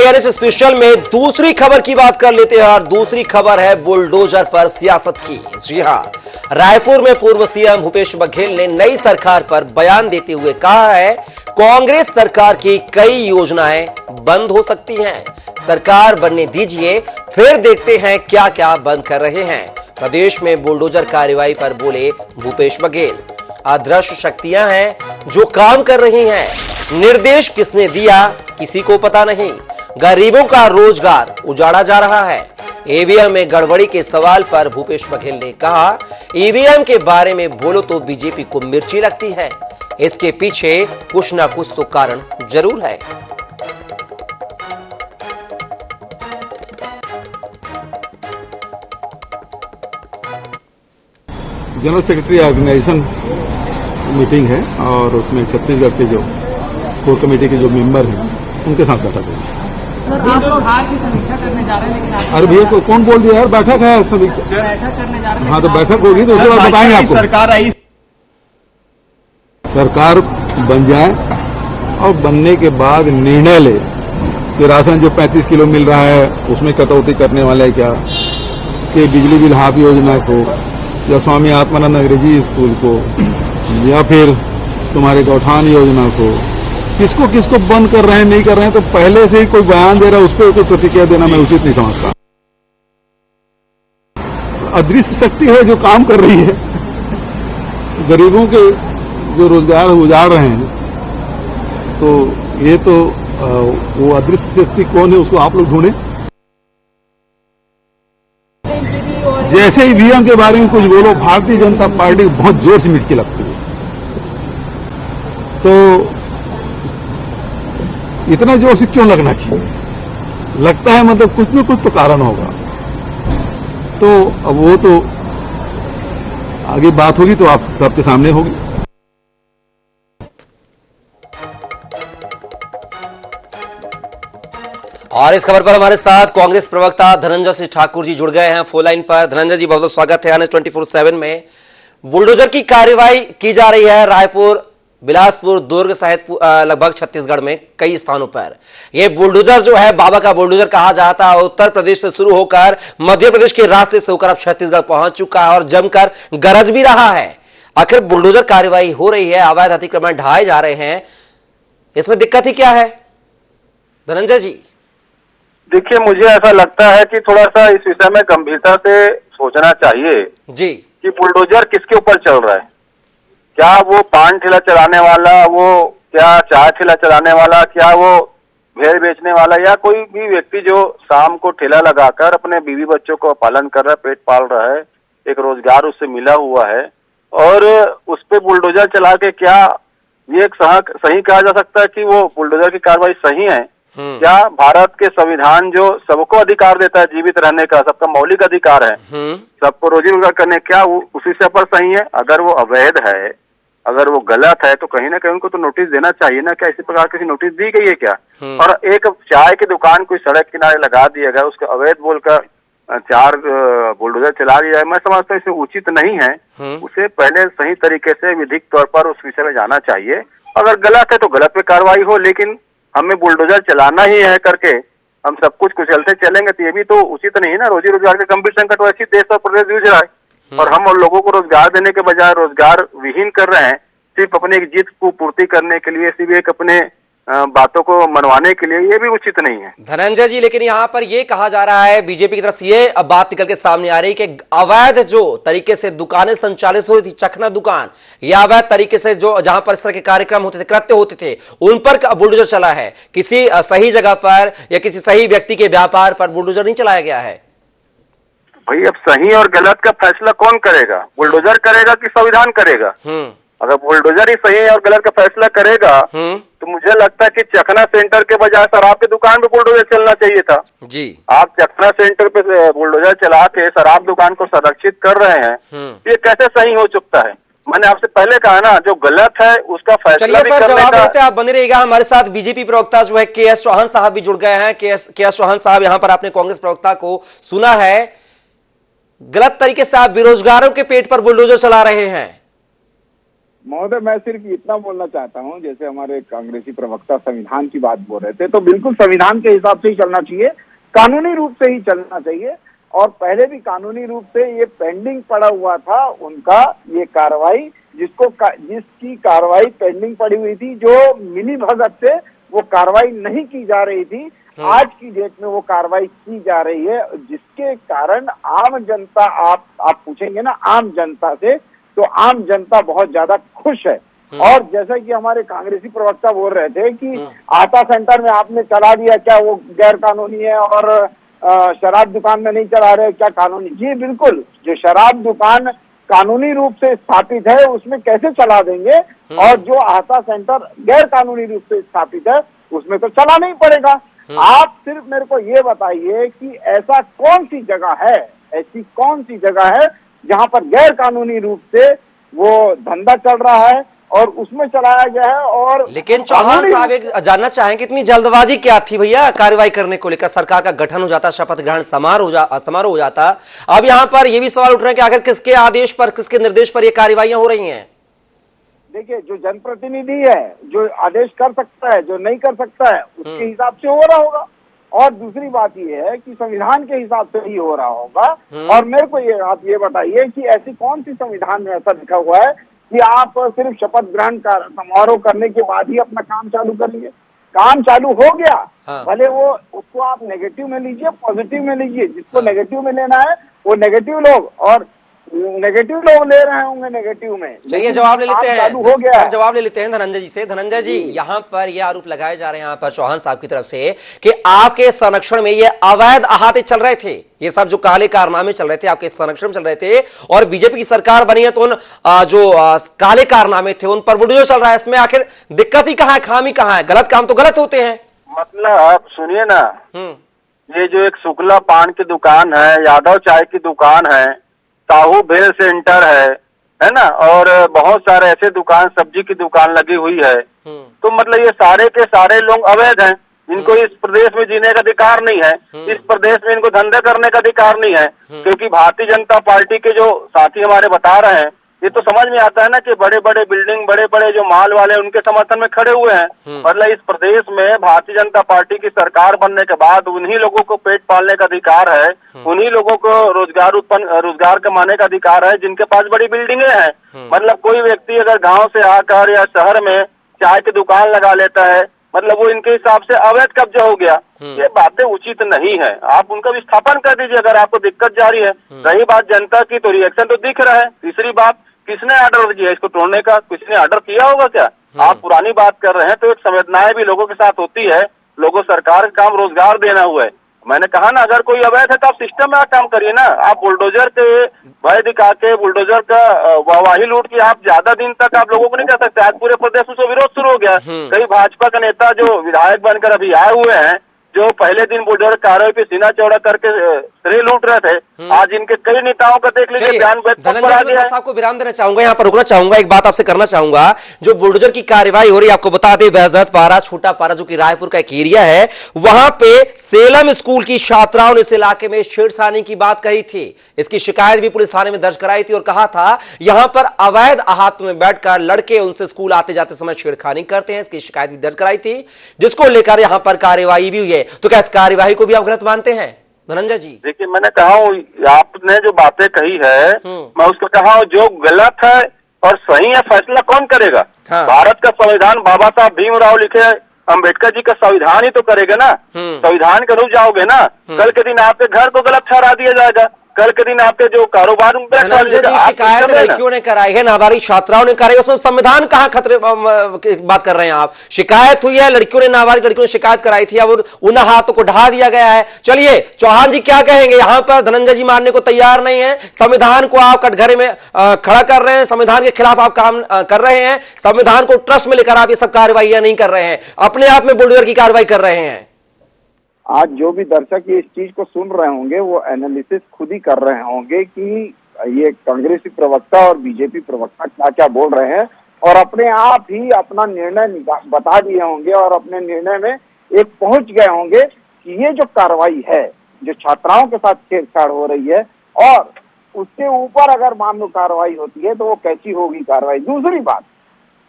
NH special में दूसरी खबर की बात कर लेते हैं और दूसरी खबर है बुलडोजर पर सियासत की। जी हां, रायपुर में पूर्व सीएम भूपेश बघेल ने नई सरकार पर बयान देते हुए कहा है कांग्रेस सरकार की कई योजनाएं बंद हो सकती हैं, सरकार बनने दीजिए फिर देखते हैं क्या क्या बंद कर रहे हैं। प्रदेश में बुलडोजर कार्रवाई पर बोले भूपेश बघेल, अदृश्य शक्तियां हैं जो काम कर रही हैं, निर्देश किसने दिया किसी को पता नहीं, गरीबों का रोजगार उजाड़ा जा रहा है। ईवीएम में गड़बड़ी के सवाल पर भूपेश बघेल ने कहा, ईवीएम के बारे में बोलो तो बीजेपी को मिर्ची लगती है, इसके पीछे कुछ ना कुछ तो कारण जरूर है। जनरल सेक्रेटरी ऑर्गेनाइजेशन मीटिंग है और उसमें छत्तीसगढ़ के जो कोर कमेटी के जो मेंबर हैं उनके साथ बैठक है। आप लोग हार की समीक्षा करने जा रहे हैं, लेकिन अरे भैया कौन बोल दिया यार, बैठक है समीक्षा, बैठक करने जा रहे हैं। हाँ तो बैठक होगी तो उसके बाद बताएंगे आपको। सरकार बन जाए और बनने के बाद निर्णय ले कि राशन जो 35 किलो मिल रहा है उसमें कटौती करने वाले क्या, कि बिजली बिल हाफ योजना को या स्वामी आत्मानंद अंग्रेजी स्कूल को या फिर तुम्हारे गौठान योजना को किसको किसको बंद कर रहे हैं नहीं कर रहे हैं, तो पहले से ही कोई बयान दे रहा है उस पर कोई प्रतिक्रिया देना मैं उचित नहीं समझता। अदृश्य शक्ति है जो काम कर रही है, गरीबों के जो रोजगार उजाड़ रहे हैं, तो ये तो वो अदृश्य शक्ति कौन है उसको आप लोग ढूंढे। जैसे ही ईवीएम के बारे में कुछ बोलो भारतीय जनता पार्टी को बहुत जोर से मिर्ची लगती है, तो इतना जोर से क्यों लगना चाहिए, लगता है मतलब कुछ न कुछ तो कारण होगा। तो अब वो तो आगे बात होगी तो आप सबके सामने होगी। और इस खबर पर हमारे साथ कांग्रेस प्रवक्ता धनंजय सिंह ठाकुर जी जुड़ गए हैं फोन लाइन पर। धनंजय जी बहुत बहुत स्वागत है एनएच 24/7 में। बुलडोजर की कार्रवाई की जा रही है रायपुर, बिलासपुर, दुर्ग सहित लगभग छत्तीसगढ़ में कई स्थानों पर। यह बुलडोजर जो है बाबा का बुलडोजर कहा जाता है, उत्तर प्रदेश से शुरू होकर मध्य प्रदेश के रास्ते से होकर अब छत्तीसगढ़ पहुंच चुका है और जमकर गरज भी रहा है। आखिर बुलडोजर कार्रवाई हो रही है, अवैध अतिक्रमण ढाए जा रहे हैं, इसमें दिक्कत ही क्या है धनंजय जी? देखिए, मुझे ऐसा लगता है कि थोड़ा सा इस विषय में गंभीरता से सोचना चाहिए जी कि बुलडोजर किसके ऊपर चल रहा है। क्या वो पान ठेला चलाने वाला, वो क्या चाय ठेला चलाने वाला, क्या वो भेड़ बेचने वाला, या कोई भी व्यक्ति जो शाम को ठेला लगाकर अपने बीवी बच्चों को पालन कर रहा है, पेट पाल रहा है, एक रोजगार उससे मिला हुआ है, और उस पे बुलडोजर चला के क्या ये एक सही कहा जा सकता है कि वो बुलडोजर की कार्रवाई सही है? क्या भारत के संविधान जो सबको अधिकार देता है जीवित रहने का, सबका मौलिक अधिकार है, सबको रोजी रोजगार करने, क्या उसी से पर सही है? अगर वो अवैध है, अगर वो गलत है, तो कहीं ना कहीं उनको तो नोटिस देना चाहिए ना। क्या इसी प्रकार की नोटिस दी गई है क्या? और एक चाय की दुकान कोई सड़क किनारे लगा दिया गया, उसका अवैध बोलकर 4 बुलडोजर चला दिया है, मैं समझता हूँ इसे उचित नहीं है। उसे पहले सही तरीके से विधिक तौर पर उस विषय में जाना चाहिए। अगर गलत है तो गलत पे कार्रवाई हो, लेकिन हमें बुलडोजर चलाना ही है करके हम सब कुछ कुचलते चलेंगे तो ये भी तो उचित नहीं है ना। रोजी रोजगार का गंभीर संकट वैसे देश और प्रदेश जूझ रहा है और हम और लोगों को रोजगार देने के बजाय रोजगार विहीन कर रहे हैं, सिर्फ अपने एक जीत को पूर्ति करने के लिए, सिर्फ एक अपने बातों को मनवाने के लिए। ये भी उचित नहीं है धनंजय जी। लेकिन यहाँ पर यह कहा जा रहा है बीजेपी की तरफ से, ये अब बात निकल के सामने आ रही है कि अवैध जो तरीके से दुकानें संचालित होती थी, चखना दुकान, या अवैध तरीके से जो जहां पर इस तरह के कार्यक्रम होते थे, कृत्य होते थे, उन पर बुलडोजर चला है। किसी सही जगह पर या किसी सही व्यक्ति के व्यापार पर बुलडोजर नहीं चलाया गया है। भाई, अब सही और गलत का फैसला कौन करेगा? बुलडोजर करेगा कि संविधान करेगा? अगर बुलडोजर ही सही और गलत का फैसला करेगा तो मुझे लगता है कि चखना सेंटर के बजाय शराब की दुकान पे बुलडोजर चलना चाहिए था जी। आप चखना सेंटर पे बुलडोजर चला के शराब दुकान को संरक्षित कर रहे हैं, ये कैसे सही हो चुकता है? मैंने आपसे पहले कहा ना, जो गलत है उसका फैसला भी करने जवाब देते आप बने रहिएगा। हमारे साथ बीजेपी प्रवक्ता जो है के.एस. चौहान साहब भी जुड़ गए हैं। के.एस. चौहान साहब, यहाँ पर आपने कांग्रेस प्रवक्ता को सुना है, गलत तरीके से आप बेरोजगारों के पेट पर बुलडोजर चला रहे हैं। महोदय, मैं सिर्फ इतना बोलना चाहता हूं, जैसे हमारे कांग्रेसी प्रवक्ता संविधान की बात बोल रहे थे, तो बिल्कुल संविधान के हिसाब से ही चलना चाहिए, कानूनी रूप से ही चलना चाहिए। और पहले भी कानूनी रूप से ये पेंडिंग पड़ा हुआ था उनका ये कार्रवाई, जिसकी कार्रवाई पेंडिंग पड़ी हुई थी, जो मिली भगत से वो कार्रवाई नहीं की जा रही थी, आज की डेट में वो कार्रवाई की जा रही है, जिसके कारण आम जनता, आप पूछेंगे ना आम जनता से, तो आम जनता बहुत ज्यादा खुश है। और जैसा कि हमारे कांग्रेसी प्रवक्ता बोल रहे थे कि आटा सेंटर में आपने चला दिया, क्या वो गैर कानूनी है, और शराब दुकान में नहीं चला रहे, क्या कानूनी? जी बिल्कुल, जो शराब दुकान कानूनी रूप से स्थापित है उसमें कैसे चला देंगे, और जो आटा सेंटर गैर कानूनी रूप से स्थापित है उसमें तो चलाना ही पड़ेगा। आप सिर्फ मेरे को ये बताइए कि ऐसा कौन सी जगह है, ऐसी कौन सी जगह है जहां पर गैर कानूनी रूप से वो धंधा चल रहा है और उसमें चलाया गया है। और लेकिन चौहान साहब एक जानना चाहेंगे, इतनी जल्दबाजी क्या थी भैया कार्रवाई करने को लेकर? सरकार का गठन हो जाता, शपथ ग्रहण समारोह हो जाता, अब यहां पर यह भी सवाल उठ रहे हैं कि आखिर किसके आदेश पर, किसके निर्देश पर यह कार्रवाइयां हो रही हैं? देखिए, जो जनप्रतिनिधि है, जो आदेश कर सकता है, जो नहीं कर सकता है, उसके हिसाब से हो रहा होगा। और दूसरी बात ये है कि संविधान के हिसाब से ही हो रहा होगा। और मेरे को आप ये बताइए कि ऐसी कौन सी संविधान में ऐसा लिखा हुआ है कि आप सिर्फ शपथ ग्रहण का समारोह करने के बाद ही अपना काम चालू करिए? काम चालू हो गया, भले वो उसको आप नेगेटिव में लीजिए, पॉजिटिव में लीजिए, जिसको नेगेटिव में लेना है वो नेगेटिव लोग, और नेगेटिव लोग ले रहे होंगे नेगेटिव में। चलिए जवाब ले लेते हैं, हो गया सर जवाब ले लेते हैं धनंजय जी से। धनंजय जी, यहाँ पर ये आरोप लगाए जा रहे हैं यहाँ पर चौहान साहब की तरफ से कि आपके संरक्षण में ये अवैध अहाते चल रहे थे, ये सब जो काले कारनामे चल रहे थे आपके संरक्षण में चल रहे थे, और बीजेपी की सरकार बनी है तो उन जो काले कारनामे थे उन पर बुलडोजर चल रहा है। इसमें आखिर दिक्कत ही कहाँ है, खामी कहाँ है? गलत काम तो गलत होते हैं। मतलब आप सुनिए ना, ये जो एक शुक्ला पान की दुकान है, यादव चाय की दुकान है, साहू भेल सेंटर है ना, और बहुत सारे ऐसे दुकान, सब्जी की दुकान लगी हुई है, तो मतलब ये सारे के सारे लोग अवैध हैं। इनको इस प्रदेश में जीने का अधिकार नहीं है, इस प्रदेश में इनको धंधा करने का अधिकार नहीं है, क्योंकि भारतीय जनता पार्टी के जो साथी हमारे बता रहे हैं, ये तो समझ में आता है ना कि बड़े बड़े बिल्डिंग, बड़े बड़े जो माल वाले उनके समर्थन में खड़े हुए हैं। मतलब इस प्रदेश में भारतीय जनता पार्टी की सरकार बनने के बाद उन्हीं लोगों को पेट पालने का अधिकार है, उन्हीं लोगों को रोजगार कमाने का अधिकार है जिनके पास बड़ी बिल्डिंगें हैं। मतलब कोई व्यक्ति अगर गाँव से आकर या शहर में चाय की दुकान लगा लेता है, मतलब वो इनके हिसाब से अवैध कब्जा हो गया। ये बातें उचित नहीं है, आप उनका विस्थापन कर दीजिए अगर आपको दिक्कत जारी है। रही बात जनता की, तो रिएक्शन तो दिख रहा है। तीसरी बात, किसने ऑर्डर किया इसको तोड़ने का? किसी ने ऑर्डर किया होगा क्या? आप पुरानी बात कर रहे हैं, तो एक संवेदनाएं भी लोगों के साथ होती है। लोगों, सरकार का काम रोजगार देना हुआ है। मैंने कहा ना, अगर कोई अवैध है तो आप सिस्टम में काम करिए ना। आप बुलडोजर के भय दिखा के, बुलडोजर का वाहवाही लूट के आप ज्यादा दिन तक आप लोगों को नहीं कर सकते। आज पूरे प्रदेश में विरोध शुरू हो गया। कई भाजपा के नेता जो विधायक बनकर अभी आए हुए हैं, जो पहले दिन बुलडोजर कार्रवाई पे सीना चौड़ा करके श्रेय लूट रहे थे, आज इनके कई नेताओं का देख लीजिए बयान साहब को विराम देना चाहूंगा, यहाँ पर रुकना चाहूंगा, एक बात आपसे करना चाहूंगा। जो बुलडोजर की कार्रवाई हो रही है, आपको बता दें बहजत पारा, छोटा पारा जो कि रायपुर का एक एरिया है, वहां पे सेलम स्कूल की छात्राओं ने इस इलाके में छेड़छाड़ी की बात कही थी। इसकी शिकायत भी पुलिस थाने में दर्ज कराई थी और कहा था यहां पर अवैध अहातों में बैठकर लड़के उनसे स्कूल आते जाते समय छेड़खानी करते हैं। इसकी शिकायत भी दर्ज कराई थी, जिसको लेकर यहां पर कार्रवाई भी हुई है। तो क्या इस कार्यवाही को भी आप गलत मानते हैं धनंजय जी? देखिए, मैंने कहा आपने जो बातें कही है, मैं उसको कहा जो गलत है और सही है फैसला कौन करेगा? भारत का संविधान बाबा साहब भीमराव लिखे अम्बेडकर जी का संविधान ही तो करेगा ना। संविधान के अनुसार जाओगे ना, कल के दिन आपके घर को गलत ठहरा दिया जाएगा, कल के दिन आपके जो कारोबार शिकायत लड़कियों ने कराई है, नाबालिग छात्राओं ने कराई, उसमें संविधान कहां खतरे की बात कर रहे हैं आप? शिकायत हुई है, लड़कियों ने, नाबालिग लड़कियों ने शिकायत कराई थी, अब उन हाथों को ढा दिया गया है। चलिए चौहान जी क्या कहेंगे? यहां पर धनंजय जी मानने को तैयार नहीं है, संविधान को आप कटघरे में खड़ा कर रहे हैं, संविधान के खिलाफ आप काम कर रहे हैं, संविधान को ट्रस्ट में लेकर आप ये सब कार्रवाइयां नहीं कर रहे हैं, अपने आप में बुलडोजर की कार्रवाई कर रहे हैं। आज जो भी दर्शक इस चीज को सुन रहे होंगे वो एनालिसिस खुद ही कर रहे होंगे कि ये कांग्रेसी प्रवक्ता और बीजेपी प्रवक्ता क्या क्या बोल रहे हैं, और अपने आप ही अपना निर्णय बता दिए होंगे और अपने निर्णय में एक पहुंच गए होंगे कि ये जो कार्रवाई है, जो छात्राओं के साथ छेड़छाड़ हो रही है, और उसके ऊपर अगर मान लो कार्रवाई होती है तो वो कैसी होगी कार्रवाई। दूसरी बात,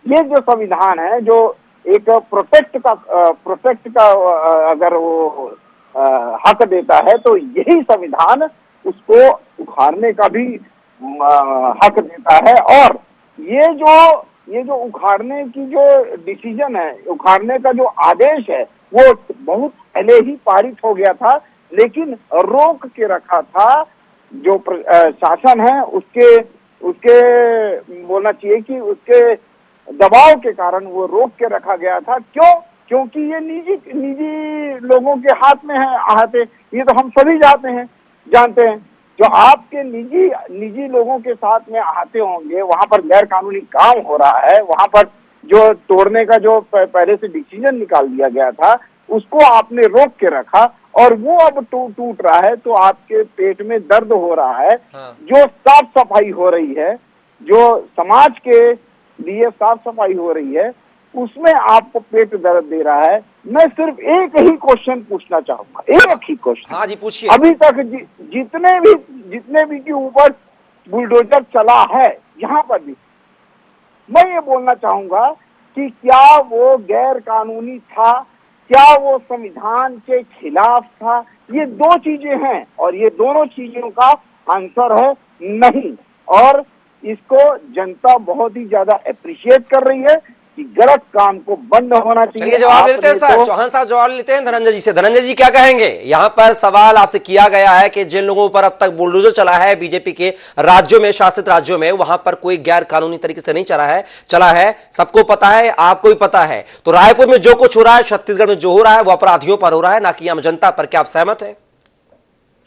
ये जो संविधान है, जो एक प्रोटेक्ट का अगर वो हक देता है, तो यही संविधान उसको उखाड़ने का भी हक देता है। और ये जो उखाड़ने की जो डिसीजन है, उखाड़ने का जो आदेश है, वो बहुत पहले ही पारित हो गया था, लेकिन रोक के रखा था जो शासन है, उसके बोलना चाहिए कि उसके दबाव के कारण वो रोक के रखा गया था। क्यों? क्योंकि ये निजी लोगों के हाथ में है आहते, ये तो हम सभी जानते हैं। जो आपके निजी लोगों के साथ में आते होंगे, वहां पर गैर कानूनी काम हो रहा है, वहां पर जो तोड़ने का जो पहले से डिसीजन निकाल दिया गया था, उसको आपने रोक के रखा और वो अब टूट रहा है, तो आपके पेट में दर्द हो रहा है। हाँ। जो साफ सफाई हो रही है, जो समाज के लिए साफ सफाई हो रही है, उसमें आपको पेट दर्द दे रहा है। मैं सिर्फ एक ही क्वेश्चन पूछना चाहूंगा, एक ही क्वेश्चन। हाँ जी, पूछिए। अभी तक जितने भी के ऊपर बुलडोजर चला है, यहाँ पर भी मैं ये बोलना चाहूंगा कि क्या वो गैर कानूनी था, क्या वो संविधान के खिलाफ था? ये दो चीजें हैं और ये दोनों चीजों का आंसर है नहीं। और इसको जनता बहुत ही ज्यादा अप्रिशिएट कर रही है कि गलत काम को बंद होना चाहिए। चलिए जवाब लेते हैं सर, चौहान साहब जवाब लेते हैं धनंजय जी से। धनंजय जी क्या कहेंगे? यहाँ पर सवाल आपसे किया गया है कि जिन लोगों पर अब तक बुलडोजर चला है बीजेपी के राज्यों में, शासित राज्यों में, वहां पर कोई गैर कानूनी तरीके से नहीं चला है, सबको पता है, आपको भी पता है। तो रायपुर में जो कुछ हो रहा है, छत्तीसगढ़ में जो हो रहा है, वो अपराधियों पर हो रहा है, ना कि आम जनता पर। क्या आप सहमत है?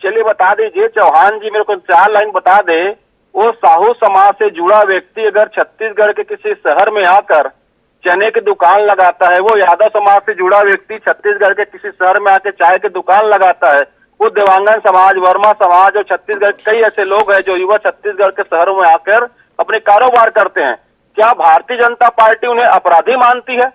चलिए बता दीजिए चौहान जी, मेरे को 4 लाइन बता दे। वो साहू समाज से जुड़ा व्यक्ति अगर छत्तीसगढ़ के किसी शहर में आकर चने की दुकान लगाता है, वो यादव समाज से जुड़ा व्यक्ति छत्तीसगढ़ के किसी शहर में आकर चाय की दुकान लगाता है, वो देवांगन समाज, वर्मा समाज और छत्तीसगढ़ कई ऐसे लोग हैं जो युवा छत्तीसगढ़ के शहरों में आकर अपने कारोबार करते हैं, क्या भारतीय जनता पार्टी उन्हें अपराधी मानती है?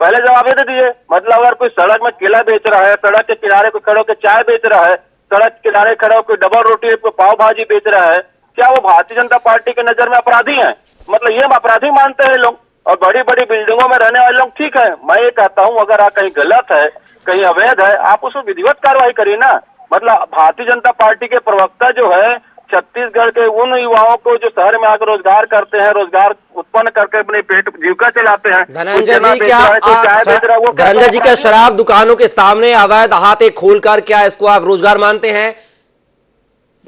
पहले जवाब दे दीजिए। मतलब अगर कोई सड़क में केला बेच रहा है, सड़क के किनारे कोई खड़े होकर चाय बेच रहा है, सड़क के किनारे खड़े होकर डबल रोटी कोई पाव भाजी बेच रहा है, क्या वो भारतीय जनता पार्टी की नजर में अपराधी हैं? मतलब ये अपराधी मानते हैं लोग। और बड़ी बड़ी बिल्डिंगों में रहने वाले लोग ठीक है। मैं ये कहता हूँ अगर आप कहीं गलत है, कहीं अवैध है, आप उसमें विधिवत कार्रवाई करिए ना। मतलब भारतीय जनता पार्टी के प्रवक्ता जो है छत्तीसगढ़ के उन युवाओं को जो शहर में आकर रोजगार करते हैं, रोजगार उत्पन्न करके अपने पेट जीविका चलाते हैं। धनंजय जी क्या शराब दुकानों के सामने अवैध अहाते खोलकर क्या इसको आप रोजगार मानते हैं?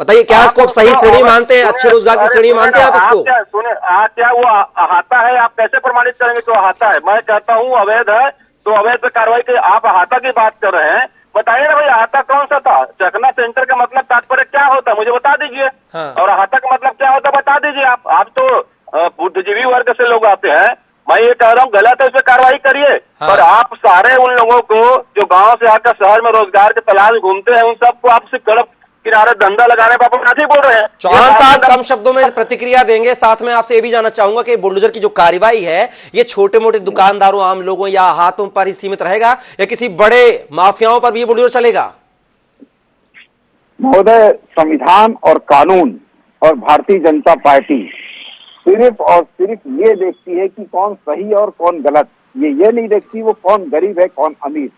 बताइए, क्या इसको आप सही श्रेणी मानते हैं, अच्छे रोजगार की श्रेणी मानते हैं आप इसको? सुने, क्या वो अहाता है? आप कैसे प्रमाणित करेंगे तो अहाता है? मैं कहता हूँ अवैध है तो अवैध पे कार्रवाई करिए। आप अहाता की बात कर रहे हैं, बताइए ना भाई अहाता कौन सा था? चखना सेंटर का मतलब तात्पर्य क्या होता है मुझे बता दीजिए। हाँ। और अहाता का मतलब क्या होता है बता दीजिए। आप तो बुद्धिजीवी वर्ग से लोग आते हैं। मैं ये कह रहा हूँ गलत है, उस पर कार्रवाई करिए। हाँ। और आप सारे उन लोगों को जो गांव से आकर शहर में रोजगार के तलाश घूमते हैं, उन सबको आप सिर्फ गलत किनारे धंधा लगाने पर अपराधी बोल रहे हैं। चौहान साहब कम शब्दों में प्रतिक्रिया देंगे। साथ में आपसे ये भी जानना चाहूंगा कि बुलडोजर की जो कार्रवाई है, ये छोटे मोटे दुकानदारों, आम लोगों या हाथों पर ही सीमित रहेगा या किसी बड़े माफियाओं पर भी ये बुलडोजर चलेगा? महोदय, संविधान और कानून और भारतीय जनता पार्टी सिर्फ और सिर्फ ये देखती है कि कौन सही और कौन गलत। ये नहीं देखती वो कौन गरीब है कौन अमीर।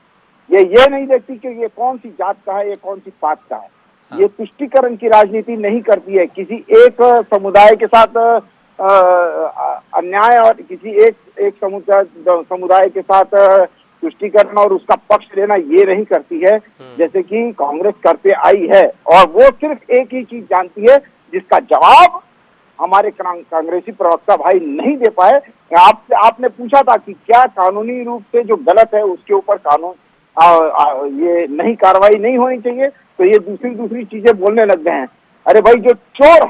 ये नहीं देखती कि ये कौन सी जात का है, ये कौन सी पात का है। ये तुष्टीकरण की राजनीति नहीं करती है। किसी एक समुदाय के साथ अन्याय और किसी एक समुदाय के साथ तुष्टीकरण और उसका पक्ष लेना ये नहीं करती है, जैसे कि कांग्रेस करते आई है। और वो सिर्फ एक ही चीज जानती है जिसका जवाब हमारे कांग्रेसी प्रवक्ता भाई नहीं दे पाए। आपने पूछा था कि क्या कानूनी रूप से जो गलत है उसके ऊपर कानून ये नहीं कार्रवाई नहीं होनी चाहिए, तो ये दूसरी चीजें बोलने लग गए हैं। अरे भाई, जो चोर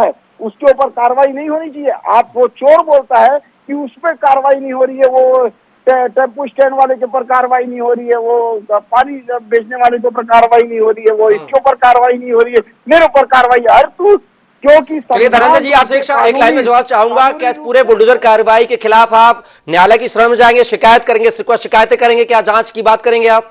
है उसके ऊपर कार्रवाई नहीं होनी चाहिए। आप वो चोर बोलता है कि उस पर कार्रवाई नहीं हो रही है, वो टेम्पो स्टैंड वाले के ऊपर कार्रवाई नहीं हो रही है, वो पानी बेचने वाले के ऊपर कार्रवाई नहीं हो रही है, वो इसके ऊपर कार्रवाई नहीं हो रही है, मेरे ऊपर कार्रवाई। अरे तू क्योंकि धनंजय जी आपसे एक लाइन में जवाब चाहूंगा। क्या इस पूरे बुलडोजर कार्रवाई के खिलाफ आप न्यायालय की शरण में जाएंगे, शिकायत करेंगे, शिकायतें करेंगे, क्या जांच की बात करेंगे आप?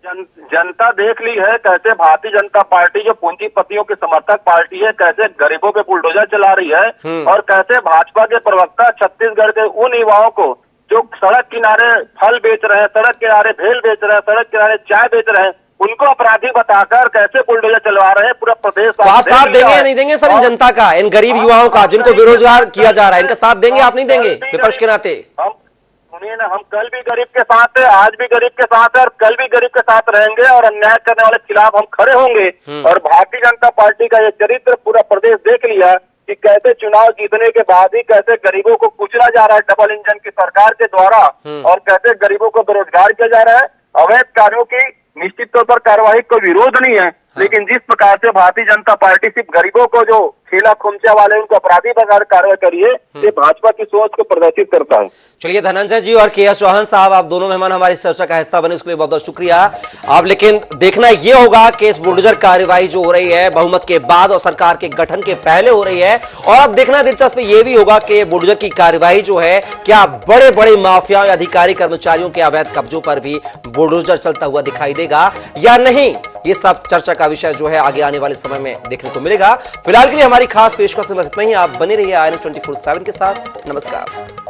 जनता देख ली है कैसे भारतीय जनता पार्टी जो पूंजीपतियों की समर्थक पार्टी है कैसे गरीबों पे बुलडोजर चला रही है और कैसे भाजपा के प्रवक्ता छत्तीसगढ़ के उन युवाओं को जो सड़क किनारे फल बेच रहे हैं, सड़क किनारे भेल बेच रहे हैं, सड़क किनारे चाय बेच रहे हैं, उनको अपराधी बताकर कैसे बुलडोजर चलवा रहे हैं पूरा प्रदेश। तो आप साथ देंगे या नहीं देंगे सर इन जनता का, इन गरीब युवाओं का जिनको बेरोजगार किया जा रहा है, इनका साथ देंगे आप नहीं देंगे विपक्ष के नाते? हम सुनिए ना, हम कल भी गरीब के साथ है, आज भी गरीब के साथ है और कल भी गरीब के साथ रहेंगे और अन्याय करने वाले के खिलाफ हम खड़े होंगे। और भारतीय जनता पार्टी का ये चरित्र पूरा प्रदेश देख लिया कि कैसे चुनाव जीतने के बाद ही कैसे गरीबों को कुचला जा रहा है डबल इंजन की सरकार के द्वारा और कैसे गरीबों को बेरोजगार किया जा रहा है। अवैध कार्यों की निश्चित तौर पर कार्रवाई को विरोध नहीं है, लेकिन जिस प्रकार से भारतीय जनता पार्टी सिर्फ गरीबों को जो ठेला खुमचा वाले उनको अपराधी बनाकर कार्रवाई करिए, ये भाजपा की सोच को प्रदर्शित करता है। चलिए धनंजय जी और के एस चौहान साहब, आप दोनों मेहमान हमारी चर्चा का हिस्सा बने, उसके लिए बहुत बहुत शुक्रिया। अब लेकिन देखना यह होगा कि इस बुलडोजर कार्रवाई जो हो रही है बहुमत के बाद और सरकार के गठन के पहले हो रही है, और अब देखना दिलचस्प यह भी होगा कि बुलडोजर की कार्रवाई जो है क्या बड़े बड़े माफिया या अधिकारी कर्मचारियों के अवैध कब्जों पर भी बुलडोजर चलता हुआ दिखाई देगा या नहीं। ये सब चर्चा का विषय जो है आगे आने वाले समय में देखने को मिलेगा। फिलहाल के लिए हमारी खास पेशकश में बस इतना ही। आप बने रहिए INS 24/7 के साथ। नमस्कार।